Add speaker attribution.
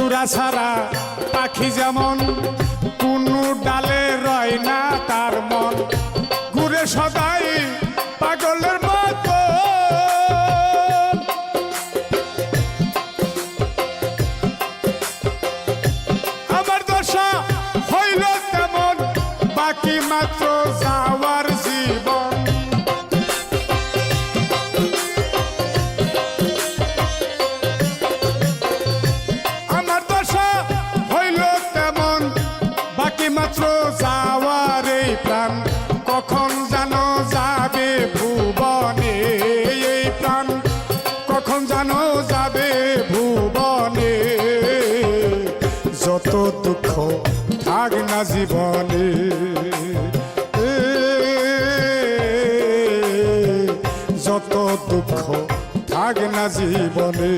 Speaker 1: জোড়া ছাড়া পাখি যেমন কোনো ডালে রয় না তার মন ঘুরে সদাই পাগলের মতো আমার দশা হইল তেমন বাকি মাত্র যাওয়ার জীবন আমার দশা হইল তেমন বাকি মাত্র যাওয়ার এই প্রাণ কখন জানো যাবে ভুবনে এই প্রাণ কখন জানো যাবে ভুবনে যত দুঃখ থাক না জীবনে যত দুঃখ থাক না জীবনে